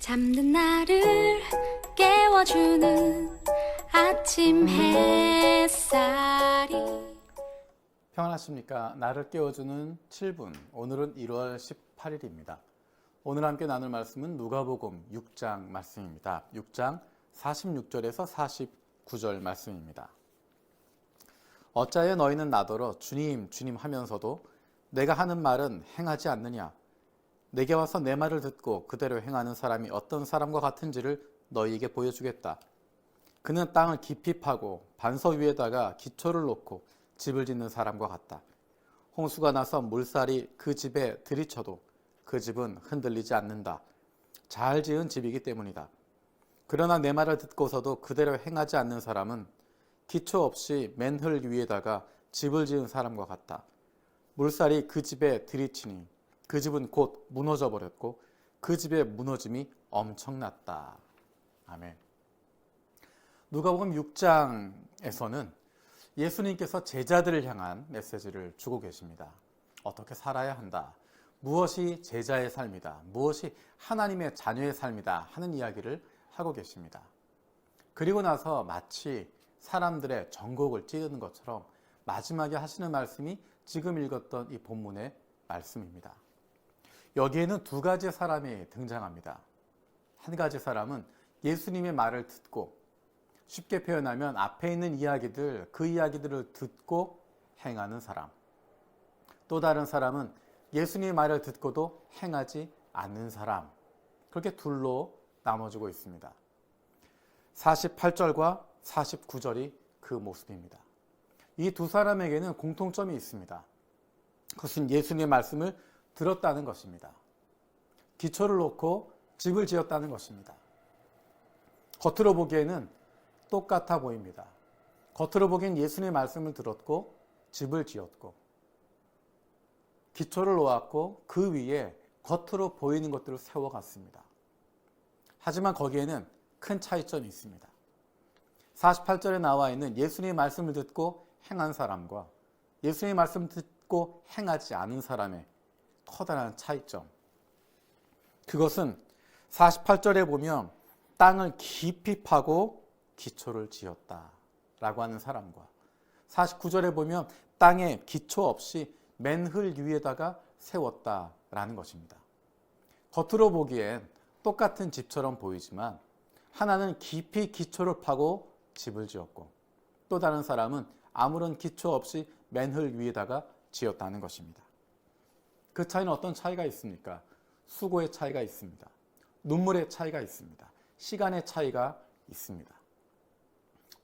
잠든 나를 깨워주는 아침 햇살이 평안하십니까? 나를 깨워주는 7분. 오늘은 1월 18일입니다. 오늘 함께 나눌 말씀은 누가복음 6장 말씀입니다. 6장 46절에서 49절 말씀입니다. 어찌하여 너희는 나더러 주님 주님 하면서도 내가 하는 말은 행하지 않느냐? 내게 와서 내 말을 듣고 그대로 행하는 사람이 어떤 사람과 같은지를 너희에게 보여주겠다. 그는 땅을 깊이 파고 반석 위에다가 기초를 놓고 집을 짓는 사람과 같다. 홍수가 나서 물살이 그 집에 들이쳐도 그 집은 흔들리지 않는다. 잘 지은 집이기 때문이다. 그러나 내 말을 듣고서도 그대로 행하지 않는 사람은 기초 없이 맨흙 위에다가 집을 지은 사람과 같다. 물살이 그 집에 들이치니 그 집은 곧 무너져 버렸고 그 집의 무너짐이 엄청났다. 아멘. 누가복음 6장에서는 예수님께서 제자들을 향한 메시지를 주고 계십니다. 어떻게 살아야 한다. 무엇이 제자의 삶이다. 무엇이 하나님의 자녀의 삶이다 하는 이야기를 하고 계십니다. 그리고 나서 마치 사람들의 전곡을 찌르는 것처럼 마지막에 하시는 말씀이 지금 읽었던 이 본문의 말씀입니다. 여기에는 두 가지 사람이 등장합니다. 한 가지 사람은 예수님의 말을 듣고, 쉽게 표현하면 앞에 있는 이야기들, 그 이야기들을 듣고 행하는 사람. 또 다른 사람은 예수님의 말을 듣고도 행하지 않는 사람. 그렇게 둘로 나눠지고 있습니다. 48절과 49절이 그 모습입니다. 이 두 사람에게는 공통점이 있습니다. 그것은 예수님의 말씀을 들었다는 것입니다. 기초를 놓고 집을 지었다는 것입니다. 겉으로 보기에는 똑같아 보입니다. 겉으로 보기엔 예수님의 말씀을 들었고 집을 지었고 기초를 놓았고 그 위에 겉으로 보이는 것들을 세워갔습니다. 하지만 거기에는 큰 차이점이 있습니다. 48절에 나와 있는 예수님의 말씀을 듣고 행한 사람과 예수님의 말씀을 듣고 행하지 않은 사람의 커다란 차이점. 그것은 48절에 보면 땅을 깊이 파고 기초를 지었다라고 하는 사람과 49절에 보면 땅에 기초 없이 맨흙 위에다가 세웠다라는 것입니다. 겉으로 보기엔 똑같은 집처럼 보이지만 하나는 깊이 기초를 파고 집을 지었고 또 다른 사람은 아무런 기초 없이 맨흙 위에다가 지었다는 것입니다. 그 차이는 어떤 차이가 있습니까? 수고의 차이가 있습니다. 눈물의 차이가 있습니다. 시간의 차이가 있습니다.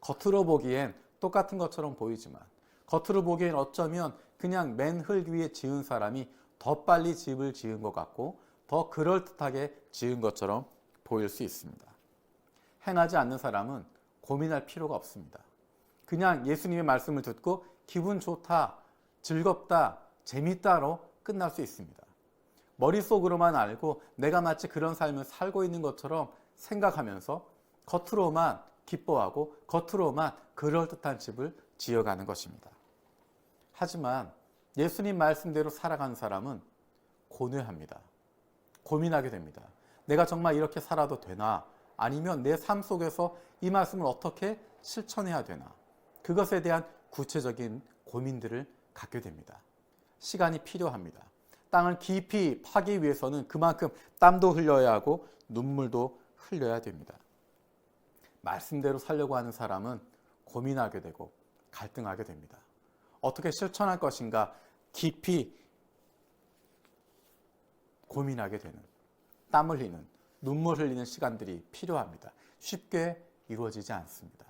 겉으로 보기엔 똑같은 것처럼 보이지만 겉으로 보기엔 어쩌면 그냥 맨흙 위에 지은 사람이 더 빨리 집을 지은 것 같고 더 그럴듯하게 지은 것처럼 보일 수 있습니다. 행하지 않는 사람은 고민할 필요가 없습니다. 그냥 예수님의 말씀을 듣고 기분 좋다, 즐겁다, 재밌다로 끝날 수 있습니다. 머릿속으로만 알고 내가 마치 그런 삶을 살고 있는 것처럼 생각하면서 겉으로만 기뻐하고 겉으로만 그럴듯한 집을 지어가는 것입니다. 하지만 예수님 말씀대로 살아가는 사람은 고뇌합니다. 고민하게 됩니다. 내가 정말 이렇게 살아도 되나? 아니면 내 삶 속에서 이 말씀을 어떻게 실천해야 되나? 그것에 대한 구체적인 고민들을 갖게 됩니다. 시간이 필요합니다. 땅을 깊이 파기 위해서는 그만큼 땀도 흘려야 하고 눈물도 흘려야 됩니다. 말씀대로 살려고 하는 사람은 고민하게 되고 갈등하게 됩니다. 어떻게 실천할 것인가 깊이 고민하게 되는, 땀 흘리는, 눈물 흘리는 시간들이 필요합니다. 쉽게 이루어지지 않습니다.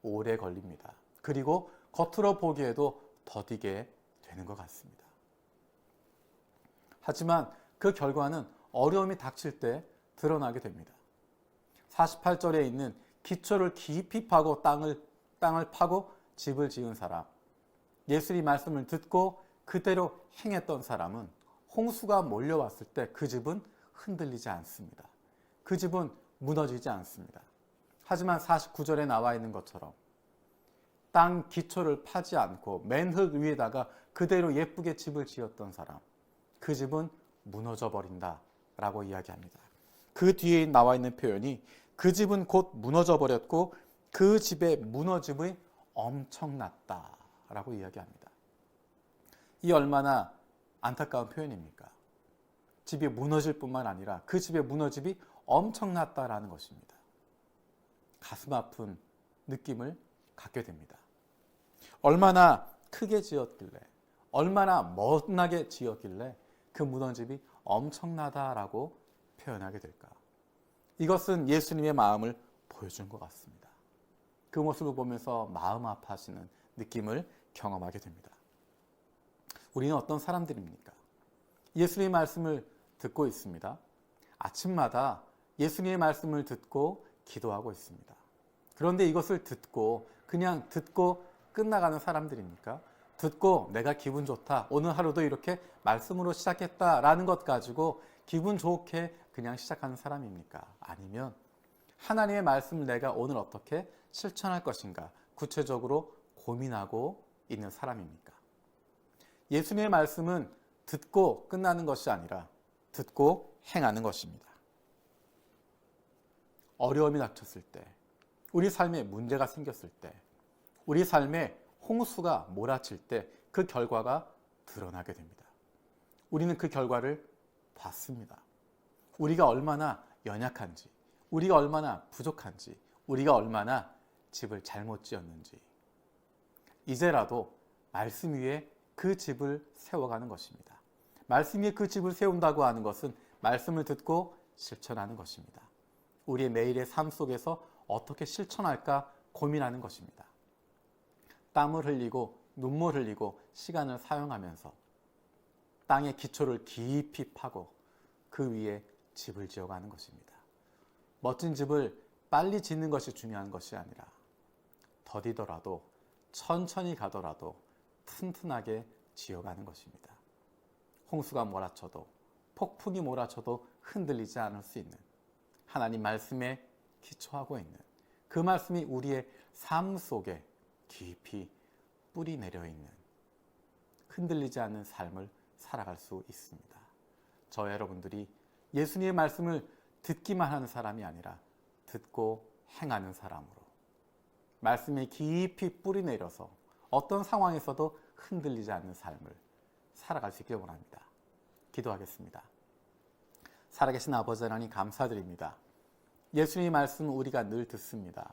오래 걸립니다. 그리고 겉으로 보기에도 더디게 되는 것 같습니다. 하지만 그 결과는 어려움이 닥칠 때 드러나게 됩니다. 48절에 있는 기초를 깊이 파고 땅을 파고 집을 지은 사람, 예수님 말씀을 듣고 그대로 행했던 사람은 홍수가 몰려왔을 때 그 집은 흔들리지 않습니다. 그 집은 무너지지 않습니다. 하지만 49절에 나와 있는 것처럼 땅 기초를 파지 않고 맨흙 위에다가 그대로 예쁘게 집을 지었던 사람, 그 집은 무너져 버린다 라고 이야기합니다. 그 뒤에 나와 있는 표현이 그 집은 곧 무너져 버렸고 그 집의 무너짐이 엄청났다라고 이야기합니다. 이 얼마나 안타까운 표현입니까? 집이 무너질 뿐만 아니라 그 집의 무너짐이 엄청났다라는 것입니다. 가슴 아픈 느낌을 갖게 됩니다. 얼마나 크게 지었길래, 얼마나 멋나게 지었길래 그 무너짐이 엄청나다라고 표현하게 될까? 이것은 예수님의 마음을 보여준 것 같습니다. 그 모습을 보면서 마음 아파하시는 느낌을 경험하게 됩니다. 우리는 어떤 사람들입니까? 예수님의 말씀을 듣고 있습니다. 아침마다 예수님의 말씀을 듣고 기도하고 있습니다. 그런데 이것을 듣고 그냥 듣고 끝나가는 사람들입니까? 듣고 내가 기분 좋다, 오늘 하루도 이렇게 말씀으로 시작했다라는 것 가지고 기분 좋게 그냥 시작하는 사람입니까? 아니면 하나님의 말씀을 내가 오늘 어떻게 실천할 것인가 구체적으로 고민하고 있는 사람입니까? 예수님의 말씀은 듣고 끝나는 것이 아니라 듣고 행하는 것입니다. 어려움이 닥쳤을 때, 우리 삶에 문제가 생겼을 때, 우리 삶에 홍수가 몰아칠 때 그 결과가 드러나게 됩니다. 우리는 그 결과를 봤습니다. 우리가 얼마나 연약한지, 우리가 얼마나 부족한지, 우리가 얼마나 집을 잘못 지었는지 이제라도 말씀 위에 그 집을 세워가는 것입니다. 말씀 위에 그 집을 세운다고 하는 것은 말씀을 듣고 실천하는 것입니다. 우리의 매일의 삶 속에서 어떻게 실천할까 고민하는 것입니다. 땀을 흘리고 눈물 흘리고 시간을 사용하면서 땅의 기초를 깊이 파고 그 위에 집을 지어가는 것입니다. 멋진 집을 빨리 짓는 것이 중요한 것이 아니라 더디더라도 천천히 가더라도 튼튼하게 지어가는 것입니다. 홍수가 몰아쳐도 폭풍이 몰아쳐도 흔들리지 않을 수 있는 하나님 말씀에 기초하고 있는 그 말씀이 우리의 삶 속에 깊이 뿌리 내려 있는 흔들리지 않는 삶을 살아갈 수 있습니다. 저 여러분들이 예수님의 말씀을 듣기만 하는 사람이 아니라 듣고 행하는 사람으로 말씀에 깊이 뿌리 내려서 어떤 상황에서도 흔들리지 않는 삶을 살아갈 수 있길 원합니다. 기도하겠습니다. 살아계신 아버지 하나님 감사드립니다. 예수님의 말씀은 우리가 늘 듣습니다.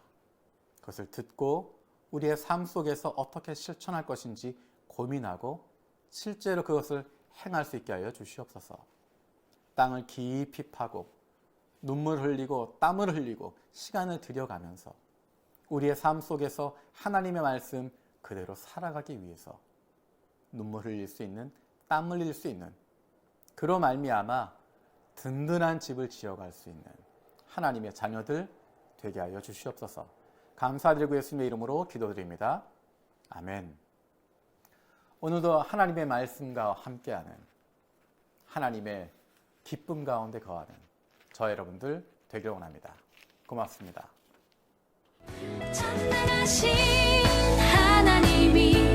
그것을 듣고 우리의 삶 속에서 어떻게 실천할 것인지 고민하고 실제로 그것을 행할 수 있게 하여 주시옵소서. 땅을 깊이 파고 눈물 흘리고 땀을 흘리고 시간을 들여가면서 우리의 삶 속에서 하나님의 말씀 그대로 살아가기 위해서 눈물 흘릴 수 있는, 땀 흘릴 수 있는 그로 말미암아 든든한 집을 지어갈 수 있는 하나님의 자녀들 되게 하여 주시옵소서. 감사드리고 예수님의 이름으로 기도드립니다. 아멘. 오늘도 하나님의 말씀과 함께하는 하나님의 기쁨 가운데 거하는 저 여러분들 되길 원합니다. 고맙습니다. 찬양하신 하나님이